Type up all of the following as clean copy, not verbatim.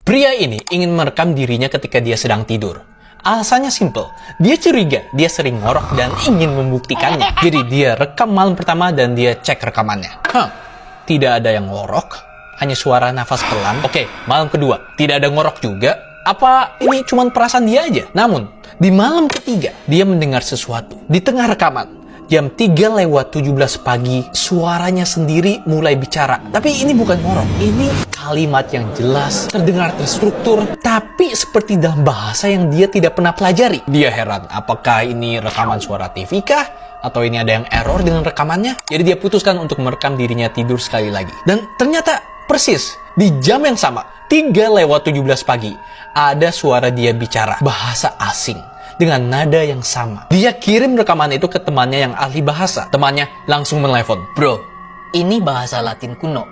Pria ini ingin merekam dirinya ketika dia sedang tidur. Alasannya simple, dia curiga dia sering ngorok dan ingin membuktikannya. Jadi dia rekam malam pertama dan dia cek rekamannya. Tidak ada yang ngorok, hanya suara nafas pelan. Oke, malam kedua, tidak ada ngorok juga. Apa ini cuma perasaan dia aja? Namun, di malam ketiga, dia mendengar sesuatu. Di tengah rekaman, jam 3:17 pagi, suaranya sendiri mulai bicara. Tapi ini bukan ngorok, ini kalimat yang jelas, terdengar terstruktur, tapi seperti dalam bahasa yang dia tidak pernah pelajari. Dia heran, apakah ini rekaman suara TV kah? Atau ini ada yang error dengan rekamannya? Jadi dia putuskan untuk merekam dirinya tidur sekali lagi. Dan ternyata persis di jam yang sama, 3:17 pagi, ada suara dia bicara bahasa asing dengan nada yang sama. Dia kirim rekaman itu ke temannya yang ahli bahasa. Temannya langsung menelepon. Bro, ini bahasa Latin kuno.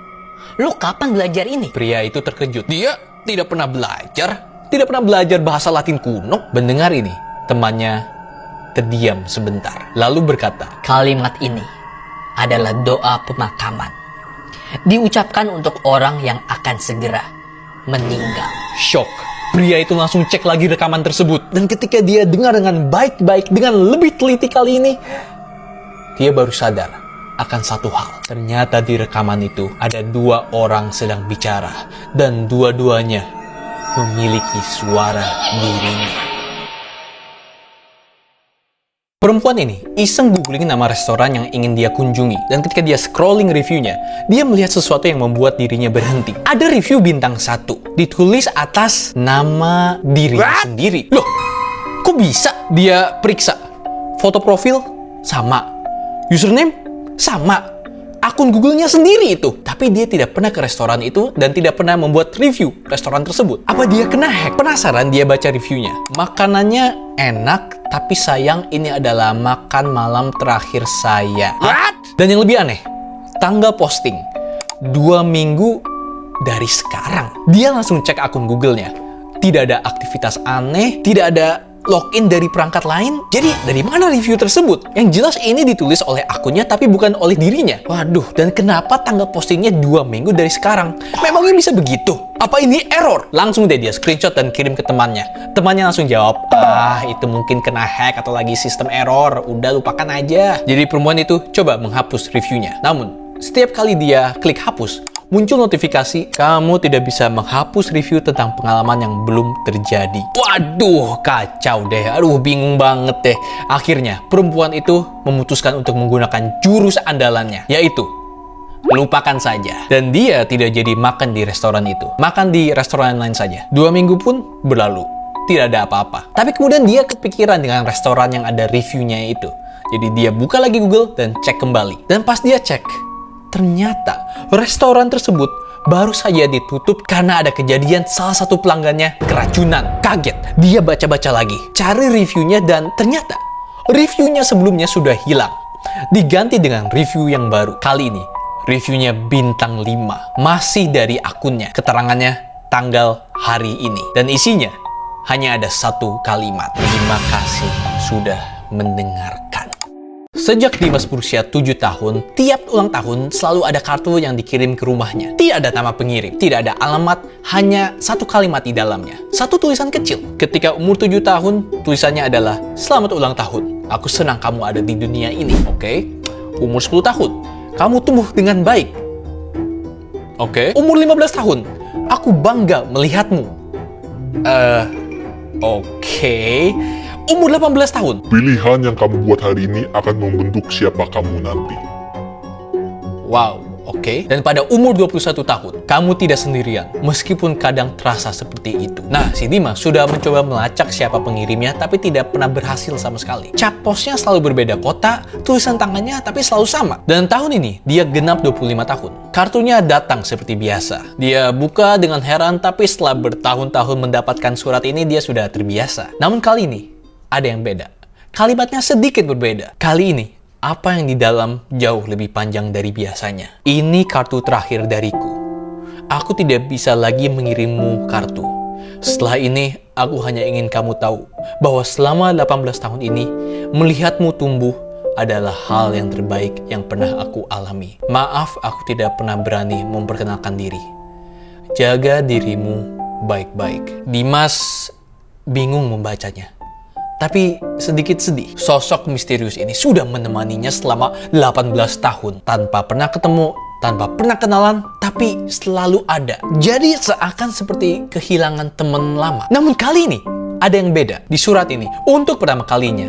Lu kapan belajar ini? Pria itu terkejut. Dia tidak pernah belajar bahasa Latin kuno. Mendengar ini, temannya terdiam sebentar, lalu berkata, Kalimat ini adalah doa pemakaman. Diucapkan untuk orang yang akan segera meninggal. Shock. Pria itu langsung cek lagi rekaman tersebut. Dan ketika dia dengar dengan baik-baik, dengan lebih teliti kali ini, dia baru sadar akan satu hal. Ternyata di rekaman itu ada dua orang sedang bicara. Dan dua-duanya memiliki suara dirinya. Perempuan ini iseng googling nama restoran yang ingin dia kunjungi. Dan ketika dia scrolling reviewnya, dia melihat sesuatu yang membuat dirinya berhenti. Ada review bintang 1, ditulis atas nama dirinya sendiri. Loh, kok bisa? Dia periksa. Foto profil sama. Username sama. Akun Google-nya sendiri itu. Tapi dia tidak pernah ke restoran itu dan tidak pernah membuat review restoran tersebut. Apa dia kena hack? Penasaran, dia baca reviewnya. Makanannya enak, tapi sayang ini adalah makan malam terakhir saya. Dan yang lebih aneh, tanggal posting 2 minggu dari sekarang. Dia langsung cek akun Google-nya. Tidak ada aktivitas aneh, tidak ada login dari perangkat lain. Jadi dari mana review tersebut? Yang jelas ini ditulis oleh akunnya tapi bukan oleh dirinya. Waduh, dan kenapa tanggal postingnya 2 minggu dari sekarang? Memangnya bisa begitu? Apa ini error? Langsung deh dia screenshot dan kirim ke temannya. Temannya langsung jawab, itu mungkin kena hack atau lagi sistem error. Udah lupakan aja. Jadi perempuan itu coba menghapus reviewnya. Namun, setiap kali dia klik hapus, muncul notifikasi, kamu tidak bisa menghapus review tentang pengalaman yang belum terjadi. Waduh, kacau deh. Aduh, bingung banget deh. Akhirnya, perempuan itu memutuskan untuk menggunakan jurus andalannya, yaitu lupakan saja. Dan dia tidak jadi makan di restoran itu. Makan di restoran lain saja. 2 minggu pun berlalu. Tidak ada apa-apa. Tapi kemudian dia kepikiran dengan restoran yang ada reviewnya itu. Jadi dia buka lagi Google dan cek kembali. Dan pas dia cek, ternyata restoran tersebut baru saja ditutup karena ada kejadian salah satu pelanggannya keracunan. Kaget, dia baca-baca lagi, cari reviewnya dan ternyata reviewnya sebelumnya sudah hilang. Diganti dengan review yang baru. Kali ini, reviewnya bintang 5. Masih dari akunnya. Keterangannya tanggal hari ini. Dan isinya hanya ada satu kalimat. Terima kasih sudah mendengarkan. Sejak Dimas berusia 7 tahun, tiap ulang tahun selalu ada kartu yang dikirim ke rumahnya. Tidak ada nama pengirim, tidak ada alamat, hanya satu kalimat di dalamnya. Satu tulisan kecil. Ketika umur 7 tahun, tulisannya adalah, selamat ulang tahun. Aku senang kamu ada di dunia ini, oke? Umur 10 tahun, kamu tumbuh dengan baik. Oke. Umur 15 tahun, aku bangga melihatmu. Oke. Umur 18 tahun. Pilihan yang kamu buat hari ini akan membentuk siapa kamu nanti. Wow, oke. Dan pada umur 21 tahun, kamu tidak sendirian, meskipun kadang terasa seperti itu. Nah, si Dimas sudah mencoba melacak siapa pengirimnya, tapi tidak pernah berhasil sama sekali. Cap posnya selalu berbeda kota, tulisan tangannya tapi selalu sama. Dan tahun ini, dia genap 25 tahun. Kartunya datang seperti biasa. Dia buka dengan heran, tapi setelah bertahun-tahun mendapatkan surat ini, dia sudah terbiasa. Namun kali ini, ada yang beda. Kalimatnya sedikit berbeda. Kali ini, apa yang di dalam jauh lebih panjang dari biasanya. Ini kartu terakhir dariku. Aku tidak bisa lagi mengirimmu kartu. Setelah ini, aku hanya ingin kamu tahu bahwa selama 18 tahun ini, melihatmu tumbuh adalah hal yang terbaik yang pernah aku alami. Maaf, aku tidak pernah berani memperkenalkan diri. Jaga dirimu baik-baik. Dimas bingung membacanya. Tapi sedikit sedih, sosok misterius ini sudah menemaninya selama 18 tahun. Tanpa pernah ketemu, tanpa pernah kenalan, tapi selalu ada. Jadi seakan seperti kehilangan teman lama. Namun kali ini, ada yang beda. Di surat ini, untuk pertama kalinya,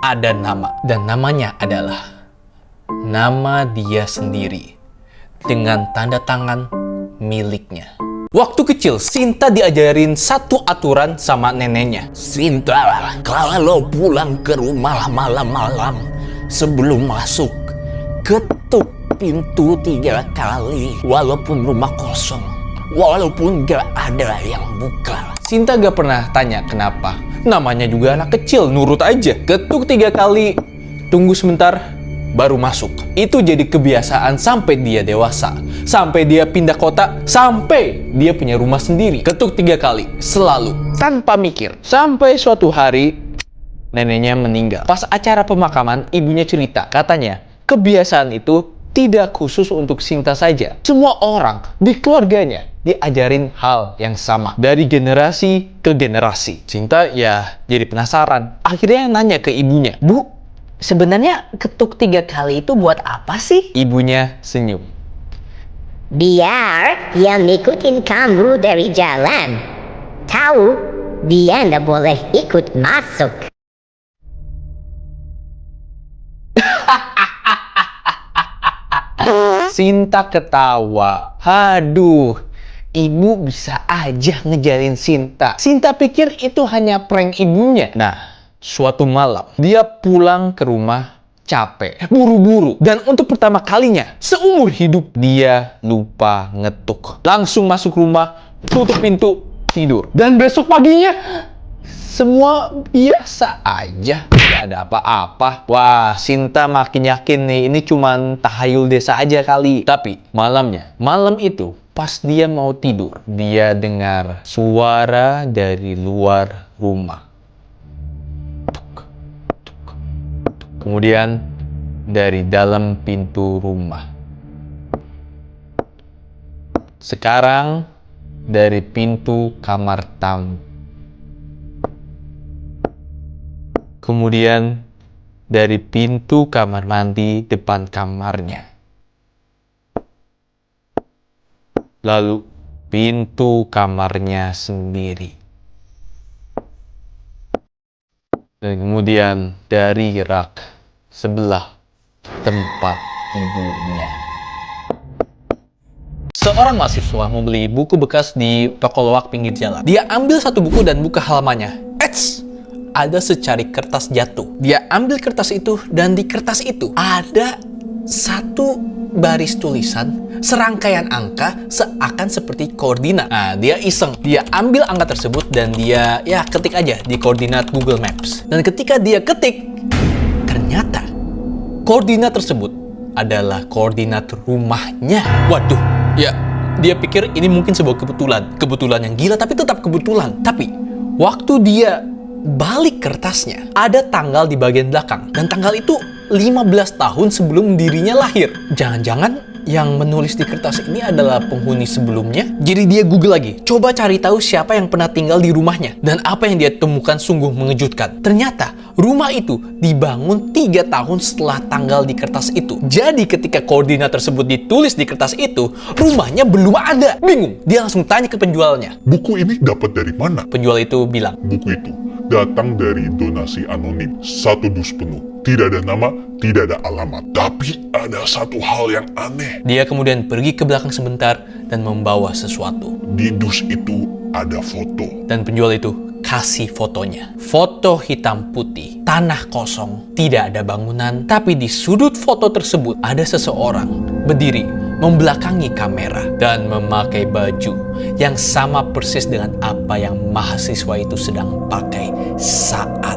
ada nama. Dan namanya adalah nama dia sendiri. Dengan tanda tangan miliknya. Waktu kecil, Sinta diajarin satu aturan sama neneknya. Sinta, kalau pulang ke rumah malam-malam, sebelum masuk, ketuk pintu 3 kali. Walaupun rumah kosong, walaupun gak ada yang buka. Sinta gak pernah tanya kenapa. Namanya juga anak kecil, nurut aja. Ketuk 3 kali, tunggu sebentar, baru masuk. Itu jadi kebiasaan sampai dia dewasa. Sampai dia pindah kota, sampai dia punya rumah sendiri. Ketuk 3 kali, selalu. Tanpa mikir. Sampai suatu hari, neneknya meninggal. Pas acara pemakaman, ibunya cerita. Katanya, kebiasaan itu tidak khusus untuk Sinta saja. Semua orang di keluarganya diajarin hal yang sama. Dari generasi ke generasi. Sinta ya jadi penasaran. Akhirnya nanya ke ibunya. Bu, sebenarnya ketuk 3 kali itu buat apa sih? Ibunya senyum. Biar yang ngikutin kamu dari jalan tahu dia nggak boleh ikut masuk. Sinta ketawa. Aduh, ibu bisa aja ngejarin Sinta. Sinta pikir itu hanya prank ibunya. Nah, suatu malam, dia pulang ke rumah capek, buru-buru. Dan untuk pertama kalinya, seumur hidup, dia lupa ngetuk. Langsung masuk rumah, tutup pintu, tidur. Dan besok paginya, semua biasa aja. Gak ada apa-apa. Wah, Sinta makin yakin nih, ini cuman tahayul desa aja kali. Tapi, malam itu, pas dia mau tidur, dia dengar suara dari luar rumah. Kemudian dari dalam pintu rumah. Sekarang dari pintu kamar tamu. Kemudian dari pintu kamar mandi depan kamarnya. Lalu pintu kamarnya sendiri. Dan kemudian dari rak sebelah tempat ibunya. Seorang mahasiswa membeli buku bekas di toko loak pinggir jalan. Dia ambil satu buku dan buka halamannya. Eits! Ada secari kertas jatuh. Dia ambil kertas itu dan di kertas itu ada satu baris tulisan, serangkaian angka seakan seperti koordinat. Nah, dia iseng. Dia ambil angka tersebut dan dia ketik aja di koordinat Google Maps. Dan ketika dia ketik, ternyata koordinat tersebut adalah koordinat rumahnya. Waduh, dia pikir ini mungkin sebuah kebetulan yang gila, tapi tetap kebetulan. Tapi waktu dia balik kertasnya, ada tanggal di bagian belakang. Dan tanggal itu 15 tahun sebelum dirinya lahir. Jangan-jangan yang menulis di kertas ini adalah penghuni sebelumnya? Jadi dia Google lagi, coba cari tahu siapa yang pernah tinggal di rumahnya. Dan apa yang dia temukan sungguh mengejutkan. Ternyata rumah itu dibangun 3 tahun setelah tanggal di kertas itu. Jadi ketika koordinat tersebut ditulis di kertas itu, rumahnya belum ada. Bingung, dia langsung tanya ke penjualnya. Buku ini dapat dari mana? Penjual itu bilang, Buku itu datang dari donasi anonim. 1 dus penuh. Tidak ada nama, tidak ada alamat. Tapi ada satu hal yang aneh. dia kemudian pergi ke belakang sebentar dan membawa sesuatu. Di dus itu ada foto. Dan penjual itu kasih fotonya. Foto hitam putih, tanah kosong, tidak ada bangunan. Tapi di sudut foto tersebut ada seseorang berdiri membelakangi kamera dan memakai baju yang sama persis dengan apa yang mahasiswa itu sedang pakai saat